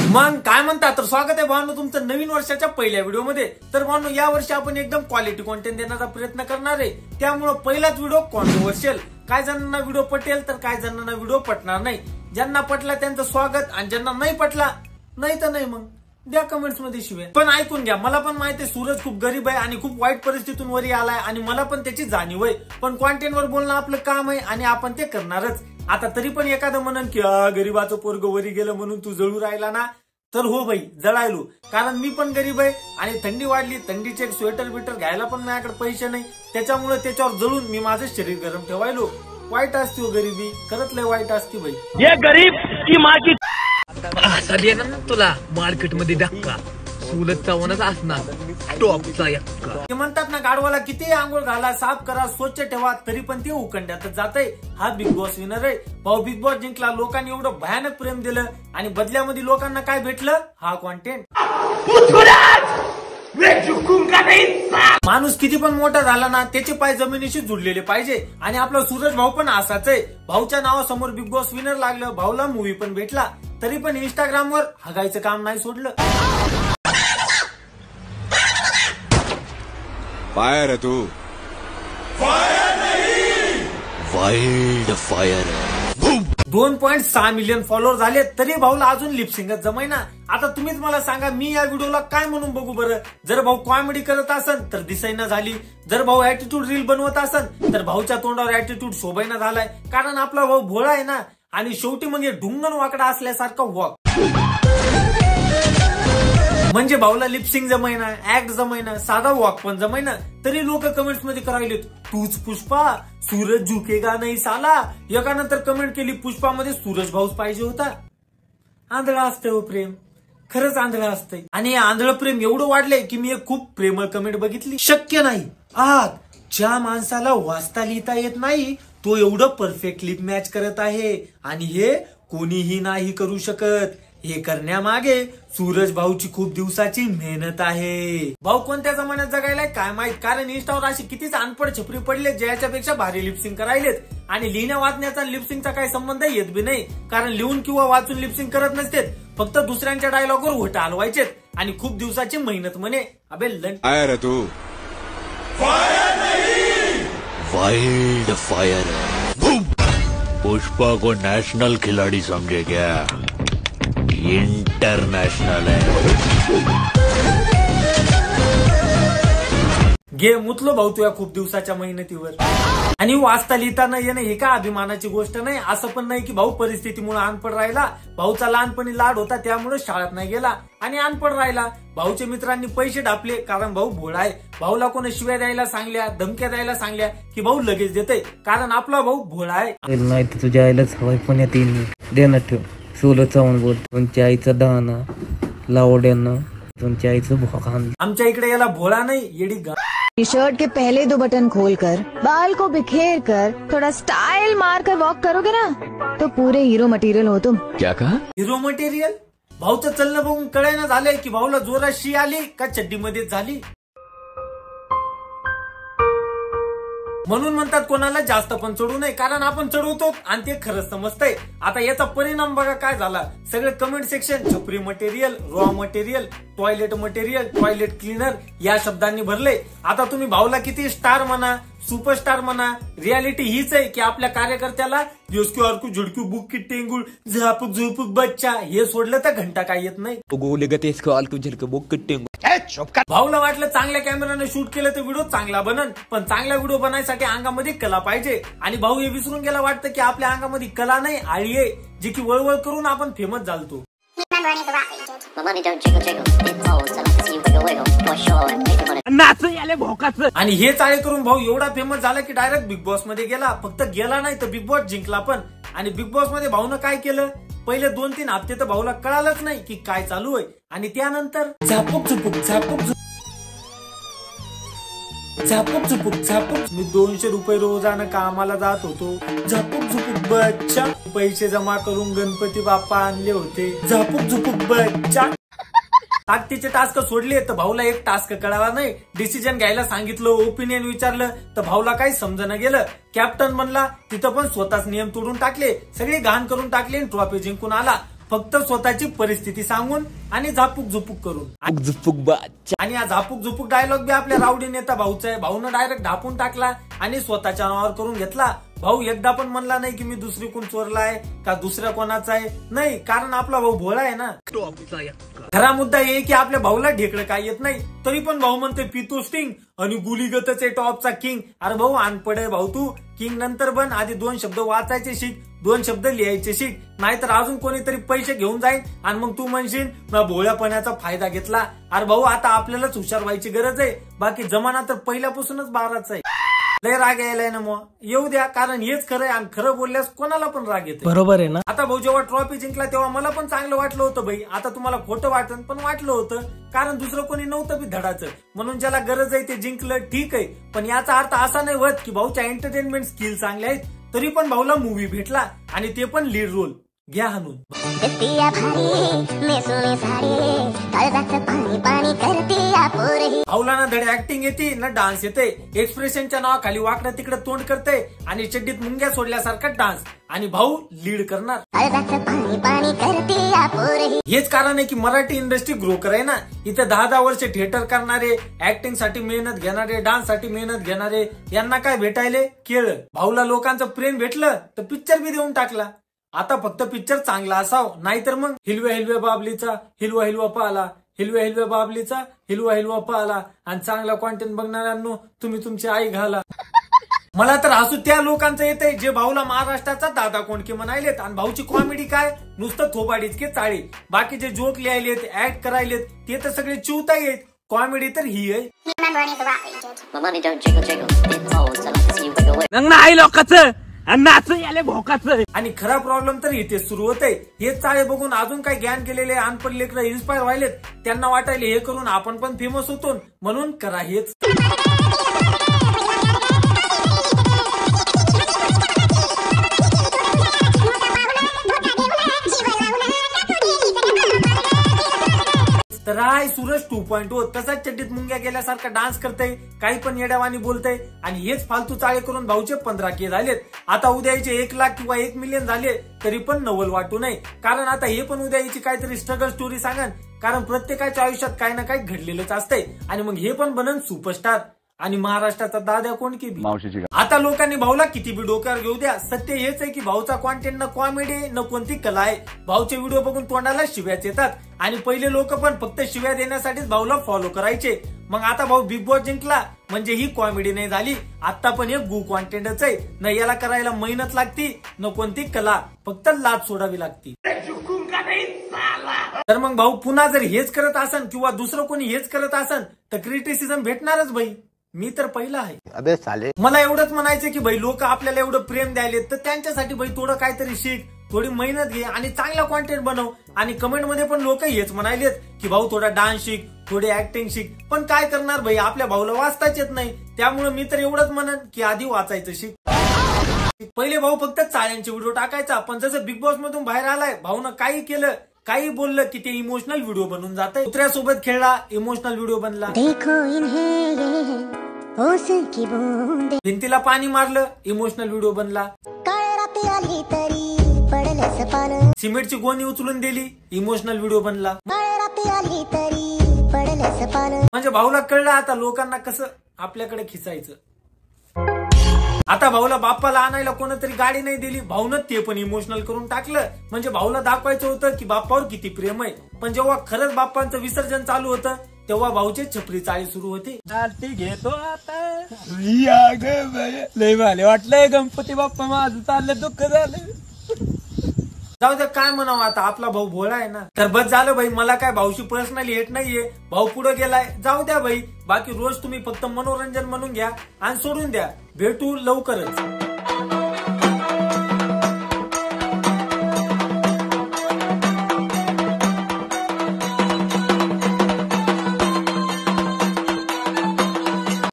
मग काय म्हणता, तर स्वागत आहे भावांनो तुमचं नवीन वर्षाच्या पहिल्या व्हिडिओमध्ये। तर भावांनो या वर्षी आपण एकदम क्वालिटी कॉन्टेंट देण्याचा प्रयत्न करणार आहे, त्यामुळे पहिलाच व्हिडिओ कॉन्ट्रोवर्शियल। काय जणांना व्हिडिओ पटेल तर काय जणांना व्हिडिओ पटणार नाही। ज्यांना पटला त्यांचं स्वागत आणि ज्यांना नाही पटला नाही तर नाही, मग द्या कमेंट्स मध्ये शिवाय। पण ऐकून घ्या, मला पण माहिती आहे सूरज खूप गरीब आहे आणि खूप वाईट परिस्थितीतून वरी आलाय आणि मला पण त्याची जाणीव आहे, पण कॉन्टेंट वर बोलणं आपलं काम आहे आणि आपण ते करणारच। आता तरी पण एखादं म्हणन की गरीबाचं पोरग वरी गेलं म्हणून तू जळू राहिला ना, तर हो भाई जळायलो, कारण मी पण गरीब आहे आणि थंडी वाढली, थंडीचे एक स्वेटर बिटर घ्यायला पण माझ्याकडे पैसे नाही, त्याच्यामुळे त्याच्यावर जळून मी माझं शरीर गरम ठेवायलो। वाईट असते हो गरिबी, खरंच लय वाईट असते भाई। ये गरीब की माँ की असा देणार ना तुला मार्केट मध्ये धक्का, सुलत चावणच असणार टॉपचा यक्का। ते म्हणतात ना, गाडवाला किती आंघोळ घाला, साफ करा, स्वच्छ ठेवा, तरी पण ते उकंड्यातच जातंय। हा बिग बॉस विनर आहे भाऊ। बिग बॉस जिंकला, लोकांनी एवढं भयानक प्रेम दिलं आणि बदल्यामध्ये लोकांना काय भेटलं? हा कॉन्टेंट। माणूस किती पण मोठा झाला ना, त्याचे पाय जमिनीशी जुडलेले पाहिजे आणि आपला सूरज भाऊ पण असाच आहे। भाऊच्या नावासमोर बिग बॉस विनर लागलं, भाऊला मूवी पण भेटला, तरी पण इंस्टाग्रामवर हगायचं काम नाही सोडलं। फायर है तू, फायर नहीं, वाइल्ड फायर है। 2.6 मिलियन फॉलोअर झाले तरी भाऊला अजून लिपसिंगच जमायना। आता तुम्हीच मला सांगा, मी या व्हिडिओला काय म्हणून बघू बरं? जर भाऊ कॉमेडी करत असन तर दिसायना झाली, जर भाऊ ऍटिट्यूड रील बनवत असन तर भाऊच्या तोंडावर ऍटिट्यूड शोभायना झालाय, कारण आपला भाऊ भोळा आहे ना। आणि शेवटी म्हणजे ढुंगण वाकडा असल्यासारखा वॉक, म्हणजे भाऊला लिपसिंग जमायना, ऍक्ट जमायना, साधा वॉक पण जमायना, तरी लोक कमेंट्स मध्ये करायलेत तूच पुष्पा, सूरज झुकेगा नाही साला। एकानंतर कमेंट केली पुष्पामध्ये सूरज भाऊच पाहिजे होता। आंधळा असतंय हो प्रेम, खरंच आंधळा असतंय। आणि आंधळ प्रेम एवढं वाढलंय की मी एक खूप प्रेमळ कमेंट बघितली, शक्य नाही ज्या माणसाला वाचता लिहिता येत नाही तो एवढं परफेक्ट लिप मॅच करत आहे आणि हे कोणीही नाही करू शकत। हे करण्यामागे सूरज भाऊची खूप दिवसाची मेहनत आहे। भाऊ कोणत्या जमान्यात जगायलाय काय माहित, कारण इंस्टावर अशी कितीच अनपड छपरी पडले जे याच्यापेक्षा भारी लिपसिंग करायलेत। आणि लिहिण्या वाचण्याचा लिपसिंगचा काही संबंध येत बी नाही, कारण लिहून किंवा वाचून लिपसिंग करत नसतेत, फक्त दुसऱ्यांच्या डायलॉगवर होटा हलवायचेत आणि खूप दिवसाची मेहनत म्हणे। अबे फायर है तू, फायर नहीं, वाइल्ड फायर है। पुष्पा को नेशनल खिलाड़ी समझे क्या? इंटरनेशनल है। घे मुतलो भाऊ तुया खूप दिवसाच्या मेहनतीवर। आणि वाचता लिहिताना येणं हे का अभिमानाची गोष्ट नाही, असं पण नाही की भाऊ परिस्थितीमुळे अनपड राहिला। भाऊचा लहानपणी लाड होता त्यामुळे शाळेत नाही गेला आणि अनपड राहिला। भाऊच्या मित्रांनी पैसे डापले कारण भाऊ भोळा आहे। भाऊला कोणी शिव्या द्यायला सांगल्या, धमक्या द्यायला सांगल्या की भाऊ लगेच देते, कारण आपला भाऊ भोळा आहे। नाही तर तुझ्या आईलाच हवाय पुण्यात येईल देणार ठेव। सोलं चावून बोल, तुमच्या आईचा दाना लावड्यानं तुमच्या आईचं भोकान। आमच्या इकडे याला भोळा नाही येडी शर्ट के पहले 2 बटन खोलकर बाल को बिखेर कर थोड़ा स्टाइल मार कर वॉक करोगे ना तो पूरे हीरो मटेरियल हो तुम। क्या कहा? Hero material? भाऊचं चलणं बघून कळायला झालंय की भाऊला जोरात शी आली का चड्डीमध्येच झाली। म्हणून म्हणतात कोणाला जास्त पण चढू नये, कारण आपण चढवतो आणि ते खरंच समजतंय। आता याचा परिणाम बघा काय झाला, सगळे कमेंट सेक्शन छपरी material, raw material, toilet material, toilet cleaner या शब्दांनी भरले। आता तुम्ही भाऊला किती स्टार म्हणा, सुपरस्टार म्हणा, रियालिटी हीच आहे की आपल्या कार्यकर्त्याला योस्क्यू अर्कू झुडक्यू बुक की टेंगुळ झापूक झुपूक बच्चा हे सोडलं तर घंटा काय येत नाही। भाऊला वाटलं चांगल्या कॅमेराने शूट केलं तर व्हिडिओ चांगला बनन, पण चांगला व्हिडिओ बनायसाठी अंगामध्ये कला पाहिजे आणि भाऊ हे विसरून गेला वाटतं की आपल्या अंगामध्ये कला नाही आळी आहे, जी की वळवळ करून आपण फेमस झालतो। आणि हे चाळे करून भाऊ एवढा फेमस झाला की डायरेक्ट बिग बॉस मध्ये गेला। फक्त गेला नाही तर बिग बॉस जिंकला पण। आणि बिग बॉस मध्ये भाऊनं काय केलं, पहिले 2-3 हप्ते तर भाऊला कळालंच नाही की काय चालू आहे, आणि त्यानंतर झापूक झुपूक झापूक झापूक झुपूक झापूक, मी 200 रुपये रोजानं कामाला जात होतो, झापूक झुपूक बच्चा, पैसे जमा करून गणपती बाप्पा आणले होते, झापूक झुपूक बच्चा। ताकदीचे टास्क सोडले तर भाऊला एक टास्क कळाला नाही, डिसिजन घ्यायला सांगितलं, ओपिनियन विचारलं तर भाऊला काही समजणं गेलं। कॅप्टन बनला तिथं पण स्वतःच नियम तोडून टाकले, सगळे घाण करून टाकले, ट्रॉफी जिंकून आला। फक्त स्वतःची परिस्थिती सांगून आणि झापूक झुपूक करून. आणि हा झापूक झुपूक डायलॉग बी आपल्या रावडी नेता भाऊचा आहे. भाऊनं डायरेक्ट ढापून टाकला आणि स्वतःच्या नावावर करून घेतला. भाऊ एकदा पण म्हणला नाही की मी दुसरी कोण चोरलाय का दुसऱ्या कोणाचा आहे, नाही, कारण आपला भाऊ भोळा आहे ना. खरा मुद्दा हे की आपल्या भाऊला ढेकळं काय येत नाही, तरी पण भाऊ म्हणतोय पितो स्टिंग आणि गुलीगतच आहे टॉपचा किंग. अरे भाऊ अनपड आहे भाऊ तू. किंग नंतर बन, आधी 2 शब्द वाचायचे शिक, 2 शब्द लिहायचे शिक, नाहीतर अजून कोणीतरी पैसे घेऊन जाईल आणि मग तू म्हणशील ना भोळ्यापणाचा फायदा घेतला. अरे भाऊ आता आपल्यालाच हुशार व्हायची गरज आहे, बाकी जमाना तर पहिल्यापासूनच 12चा आहे. लय राग यायलाय ना मग येऊ द्या, कारण हेच खरं आहे आणि खरं बोलल्यास कोणाला पण राग येते. बरोबर आहे ना. आता भाऊ जेव्हा ट्रॉफी जिंकला तेव्हा मला पण चांगलं वाटलं होतं भाई. आता तुम्हाला खोटं वाटन पण वाटलं होतं, कारण दुसरं कोणी नव्हतं बी धडाचं, म्हणून ज्याला गरज आहे ते जिंकलं, ठीक आहे. पण याचा अर्थ असा नाही होत की भाऊच्या एंटरटेनमेंट स्किल चांगले आहेत, तरी पण भाऊला मूवी भेटला आणि ते पण लीड रोल. घ्या हाणून. भाऊला ना धडे ऍक्टिंग येते ना डान्स येते. एक्सप्रेशनच्या नावाखाली वाकडं तिकडे तोंड करते आणि चड्डीत मुंग्या सोडल्यासारखा डान्स, आणि भाऊ लीड करणार. हेच कारण आहे की मराठी इंडस्ट्री ग्रो करे ना. इथं 10-10 वर्ष थिएटर करणारे, ऍक्टिंग साठी मेहनत घेणारे, डान्स साठी मेहनत घेणारे, यांना काय भेटायले? केळ. भाऊला लोकांचं प्रेम भेटलं तर पिक्चर बी देऊन टाकला. आता फक्त पिक्चर चांगला असाव, नाहीतर मग हिलव्या हिलव्या बाबलीचा हिलवा हिलवा पाहला, हिलव्या हिलव्या बाबलीचा हिलवा हिलवा पाहला, आणि चांगला कॉन्टेंट बघणाऱ्यांनो तुम्ही तुमची आई घाला. मला तर हसू त्या लोकांचं येतंय जे भाऊला महाराष्ट्राचा दादा कोंडके म्हणायलेत, आणि भाऊची कॉमेडी काय नुसतं थोबाडीच के चाळी. बाकीचे जोक लिहायलेत, ऍक्ट करायलेत ते तर सगळे चिवता येत. कॉमेडी तर ही आहे. नाही लोकांचं नाच याले भोकाचं. आणि खरा प्रॉब्लेम तर इथे सुरू होतंय. हेच चाळे बघून अजून काही ज्ञान केलेले अनपढ लेकरं इन्स्पायर व्हायलेत. त्यांना वाटायले हे करून आपण पण फेमस होतो, म्हणून करा हेच. तर हाय सूरज 2.0 तसाच चड्डीत मुंग्या गेल्यासारखा डान्स करतय, काही पण येड्यावानी बोलतय, आणि हेच फालतू चाळे करून भाऊचे 15K झालेत. आता उद्याचे 1 लाख किंवा 1 मिलियन झाले तरी पण नवल वाटू नये, कारण आता हे पण उद्याची काहीतरी स्ट्रगल स्टोरी सांगन, कारण प्रत्येकाच्या आयुष्यात काही ना काही घडलेलंच असतंय. आणि मग हे पण बनन सुपरस्टार आणि महाराष्ट्राचा दादा कोंडके बी. आता लोकांनी भाऊला किती बी डोक्यावर घेऊ द्या, सत्य हेच आहे की भाऊचा कॉन्टेंट न कॉमेडी न कोणती कला आहे. भाऊचे व्हिडिओ बघून तोंडाला शिव्याच येतात, आणि पहिले लोक पण फक्त शिव्या देण्यासाठीच भाऊला फॉलो करायचे. मग आता भाऊ बिग बॉस जिंकला म्हणजे ही कॉमेडी नाही झाली, आता पण एक गु कॉन्टेंटच आहे. न याला करायला मेहनत लागती न कोणती कला, फक्त लाच सोडावी लागती. तर मग भाऊ पुन्हा जर हेच करत असन किंवा दुसरं कोणी हेच करत असन तर क्रिटिसिझम भेटणारच भाई. मी तर पहिला आहे. अबे साले. मला एवढंच म्हणायचं की भाई लोक आपल्याला एवढं प्रेम द्यायले तर त्यांच्यासाठी भाई थोडं काहीतरी शिक, थोडी मेहनत घे आणि चांगला कॉन्टेंट बनव. आणि कमेंट मध्ये पण लोक हेच म्हणायलेत की भाऊ थोडा डान्स शिक, थोडी ऍक्टिंग शिक, पण काय करणार भाई आपल्या भाऊला वाचताच येत नाही. त्यामुळे मी तर एवढंच म्हणन की आधी वाचायचं शिक. पहिले भाऊ फक्त चाळ्यांचे व्हिडिओ टाकायचा, पण जसं बिग बॉस मधून बाहेर आलाय भाऊनं काही केलं काही बोललं की ते इमोशनल व्हिडिओ बनून जाते. कुत्र्यासोबत खेळला, इमोशनल व्हिडिओ बनला. भिंतीला पाणी मारलं, इमोशनल व्हिडिओ बनला. सिमेंटची गोणी उचलून दिली, इमोशनल व्हिडिओ बनला. म्हणजे भाऊला कळलं आता लोकांना कसं आपल्याकडे खिचायचं. आता भाऊला बाप्पाला आणायला कोणतरी गाडी नाही दिली, भाऊनं ते पण इमोशनल करून टाकलं. म्हणजे भाऊला दाखवायचं होतं की बाप्पावर किती प्रेम आहे. पण जेव्हा खरंच बाप्पांचं विसर्जन चालू होतं तेव्हा भाऊचे छपरी चाळी सुरू होती. घेतो आता लय भाले वाटलंय गणपती बाप्पा माझं चाललं दुःख झालं. जाऊ दे काय म्हणावं, आता आपला भाऊ भोळा आहे ना. तर बस झालं भाई, मला काय भाऊशी पर्सनली हेट नाहीये. भाऊ पुढे गेलाय, जाऊ द्या भाई. बाकी रोज तुम्ही फक्त मनोरंजन म्हणून घ्या आणि सोडून द्या. भेटू लवकरच.